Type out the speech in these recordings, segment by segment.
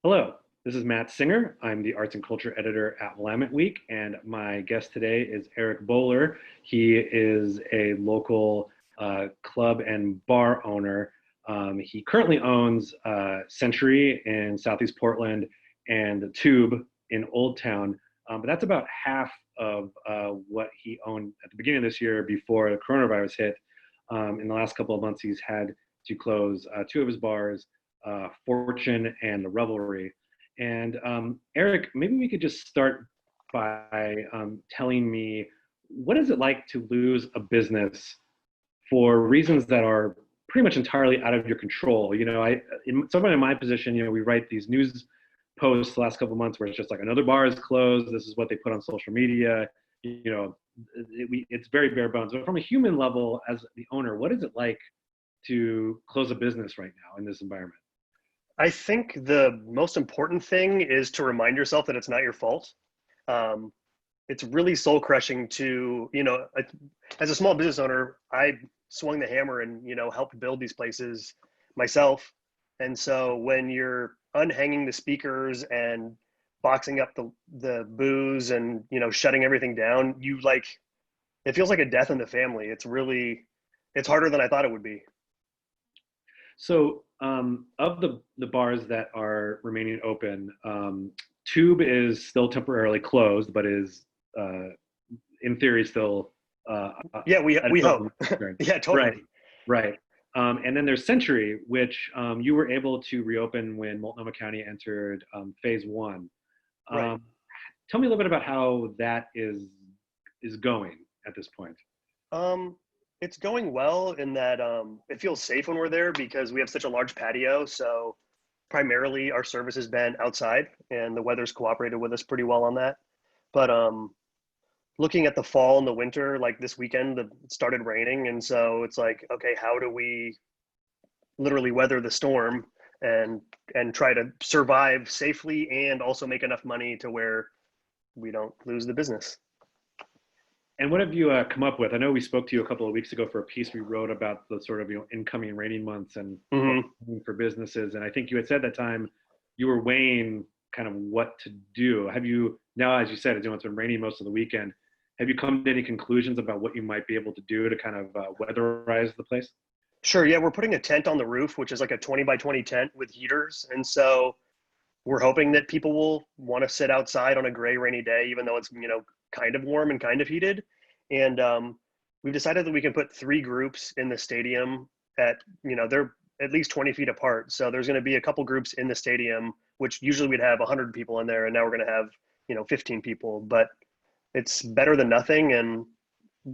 Hello, this is Matt Singer. I'm the arts and culture editor at Willamette Week, and my guest today is Eric Bowler. He is a local club and bar owner. He currently owns Century in Southeast Portland and the Tube in Old Town, but that's about half of what he owned at the beginning of this year before the coronavirus hit. In the last couple of months, he's had to close two of his bars, Fortune and the Revelry. And Eric, maybe we could just start by telling me, what is it like to lose a business for reasons that are pretty much entirely out of your control? Someone in my position, we write these news posts the last couple of months where it's just like another bar is closed. This is what they put on social media. It's very bare bones. But from a human level, as the owner, what is it like to close a business right now in this environment? I think the most important thing is to remind yourself that it's not your fault. It's really soul crushing to, as a small business owner, I swung the hammer and, helped build these places myself. And so when you're unhanging the speakers and boxing up the booze and, shutting everything down, it feels like a death in the family. It's harder than I thought it would be. So of the bars that are remaining open, Tube is still temporarily closed, but is in theory still. Yeah, we hope. Yeah, totally. Right. And then there's Century, which you were able to reopen when Multnomah County entered phase one. Right. Tell me a little bit about how that is going at this point. It's going well in that it feels safe when we're there because we have such a large patio. So primarily our service has been outside and the weather's cooperated with us pretty well on that. But looking at the fall and the winter, like this weekend, it started raining. And so it's like, okay, how do we literally weather the storm and try to survive safely and also make enough money to where we don't lose the business? And what have you come up with? I know we spoke to you a couple of weeks ago for a piece we wrote about the sort of incoming raining months and for businesses. And I think you had said that time you were weighing kind of what to do. Have you now, as you said, it's been raining most of the weekend. Have you come to any conclusions about what you might be able to do to kind of weatherize the place? Sure. Yeah, we're putting a tent on the roof, which is like a 20 by 20 tent with heaters. And so we're hoping that people will want to sit outside on a gray, rainy day, even though it's, kind of warm and kind of heated. And we've decided that we can put 3 groups in the stadium at, they're at least 20 feet apart. So there's going to be a couple groups in the stadium, which usually we'd have 100 people in there. And now we're going to have, 15 people, but it's better than nothing. And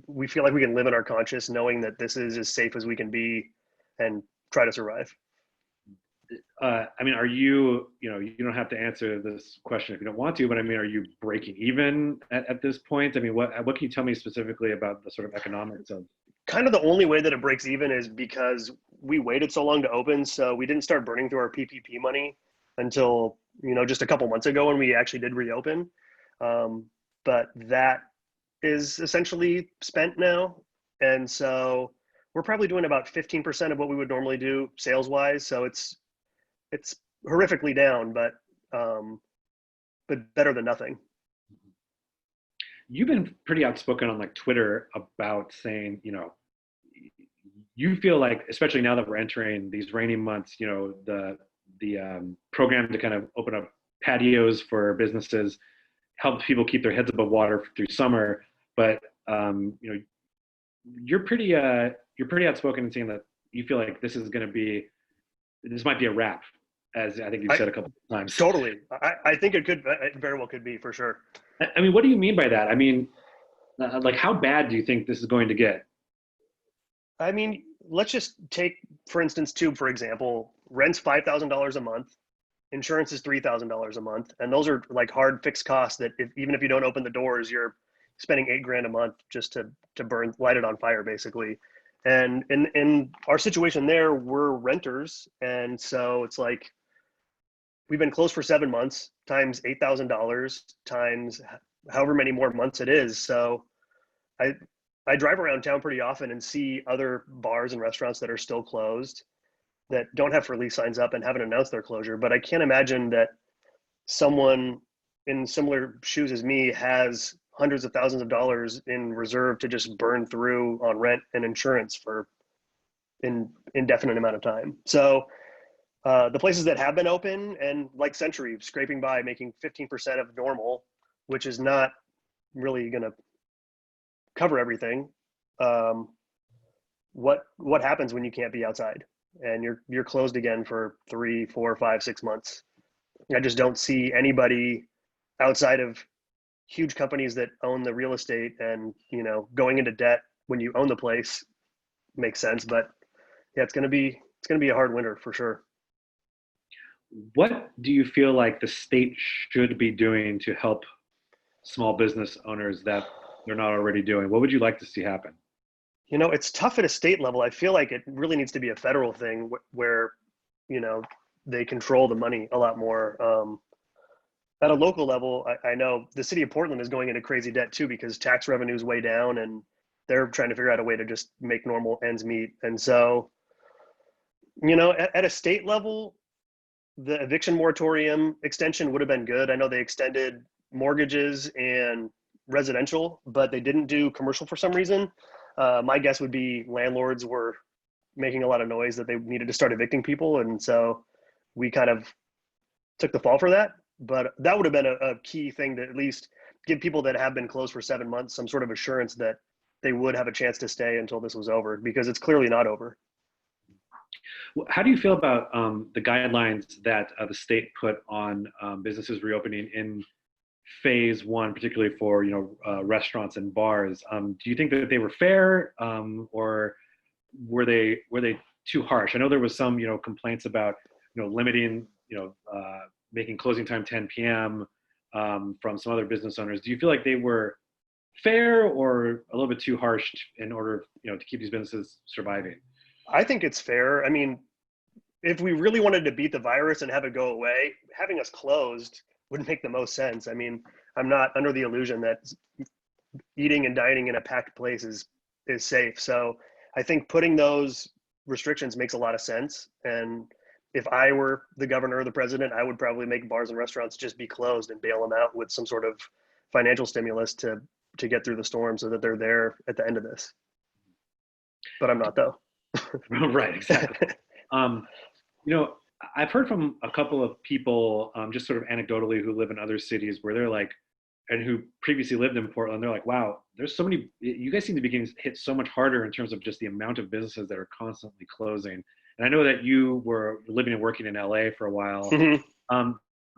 we feel like we can live in our conscience knowing that this is as safe as we can be and try to survive. Are you don't have to answer this question if you don't want to, but are you breaking even at this point? What can you tell me specifically about the sort of economics of? Kind of the only way that it breaks even is because we waited so long to open. So we didn't start burning through our PPP money until, just a couple months ago when we actually did reopen. But that is essentially spent now. And so we're probably doing about 15% of what we would normally do sales wise. So it's horrifically down, but better than nothing. You've been pretty outspoken on Twitter about saying, you feel like, especially now that we're entering these rainy months, the program to kind of open up patios for businesses helps people keep their heads above water through summer. But you're pretty outspoken in saying that you feel like this might be a wrap, as I think you've said a couple of times. Totally. I think it very well could be, for sure. What do you mean by that? How bad do you think this is going to get? Let's just take, for instance, Tube, for example, rent's $5,000 a month. Insurance is $3,000 a month. And those are like hard fixed costs that even if you don't open the doors, you're spending $8,000 a month just to light it on fire, basically. And in our situation there, we're renters. And so it's like, we've been closed for 7 months times $8,000 times however many more months it is. So I drive around town pretty often and see other bars and restaurants that are still closed. that don't have for lease signs up and haven't announced their closure. But I can't imagine that someone in similar shoes as me has hundreds of thousands of dollars in reserve to just burn through on rent and insurance for an indefinite amount of time. So the places that have been open and like Century scraping by, making 15% of normal, which is not really going to cover everything. What happens when you can't be outside and you're closed again for 3, 4, 5, 6 months? I just don't see anybody outside of huge companies that own the real estate, and going into debt when you own the place makes sense. But yeah, it's gonna be a hard winter for sure. What do you feel like the state should be doing to help small business owners that they're not already doing? What would you like to see happen? It's tough at a state level. I feel like it really needs to be a federal thing where you know they control the money a lot more. At a local level, I know the city of Portland is going into crazy debt too, because tax revenue is way down and they're trying to figure out a way to just make normal ends meet. And so, at a state level, the eviction moratorium extension would have been good. I know they extended mortgages and residential, but they didn't do commercial for some reason. My guess would be landlords were making a lot of noise that they needed to start evicting people. And so we kind of took the fall for that. But that would have been a key thing to at least give people that have been closed for 7 months some sort of assurance that they would have a chance to stay until this was over, because it's clearly not over. How do you feel about the guidelines that the state put on businesses reopening in phase one, particularly for restaurants and bars? Do you think that they were fair, or were they too harsh? I know there was some complaints about limiting making closing time 10 p.m. From some other business owners. Do you feel like they were fair or a little bit too harsh in order to keep these businesses surviving? I think it's fair. I mean, if we really wanted to beat the virus and have it go away, having us closed would make the most sense. I mean, I'm not under the illusion that eating and dining in a packed place is safe. So I think putting those restrictions makes a lot of sense. And if I were the governor or the president, I would probably make bars and restaurants just be closed and bail them out with some sort of financial stimulus to get through the storm so that they're there at the end of this. But I'm not, though. Right, exactly. I've heard from a couple of people, just sort of anecdotally, who live in other cities where they're like, and who previously lived in Portland, they're like, wow, there's so many, you guys seem to be getting hit so much harder in terms of just the amount of businesses that are constantly closing. And I know that you were living and working in LA for a while. Mm-hmm.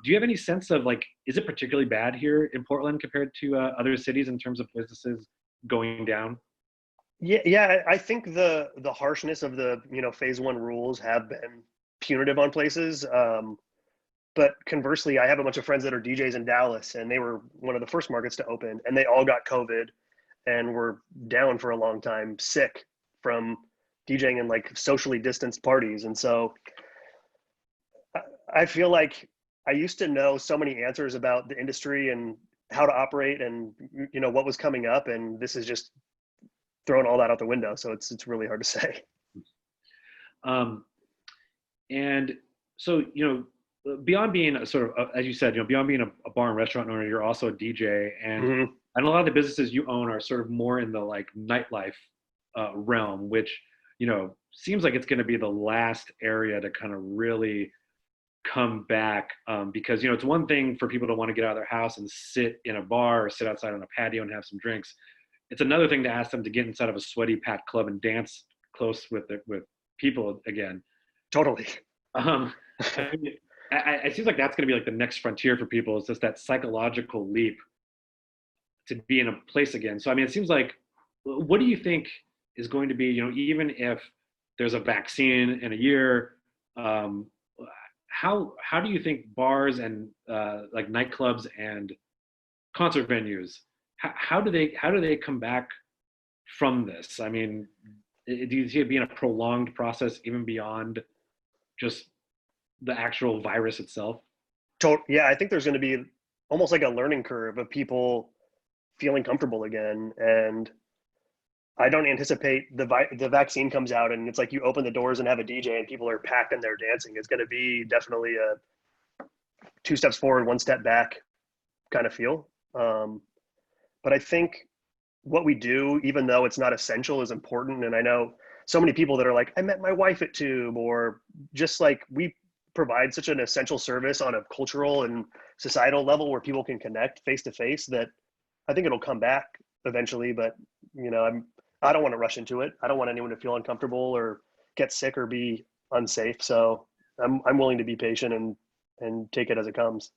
Do you have any sense of is it particularly bad here in Portland compared to other cities in terms of businesses going down? Yeah. I think the harshness of the phase one rules have been punitive on places. But conversely, I have a bunch of friends that are DJs in Dallas, and they were one of the first markets to open, and they all got COVID and were down for a long time, sick from DJing in socially distanced parties. And so I feel like I used to know so many answers about the industry and how to operate and what was coming up, and this is just throwing all that out the window. So it's really hard to say. And so beyond being a sort of, as you said, beyond being a bar and restaurant owner, you're also a DJ, and mm-hmm. and a lot of the businesses you own are sort of more in the nightlife realm, which seems like it's going to be the last area to kind of really come back, because it's one thing for people to want to get out of their house and sit in a bar or sit outside on a patio and have some drinks. It's another thing to ask them to get inside of a sweaty packed club and dance close with people again. Totally. It seems like that's going to be the next frontier for people. It's just that psychological leap to be in a place again. So, I mean, it seems like, what do you think is going to be, even if there's a vaccine in a year, how do you think bars and nightclubs and concert venues, how do they come back from this? I mean, do you see it being a prolonged process even beyond just the actual virus itself? Yeah, I think there's going to be almost like a learning curve of people feeling comfortable again. And I don't anticipate the vaccine comes out and it's like you open the doors and have a DJ and people are packed and they're dancing. It's going to be definitely a 2 steps forward, 1 step back kind of feel. But I think what we do, even though it's not essential, is important. And I know so many people that are like, I met my wife at Tube, or just like we provide such an essential service on a cultural and societal level where people can connect face to face that I think it'll come back eventually. But I don't want to rush into it. I don't want anyone to feel uncomfortable or get sick or be unsafe. So I'm willing to be patient and take it as it comes.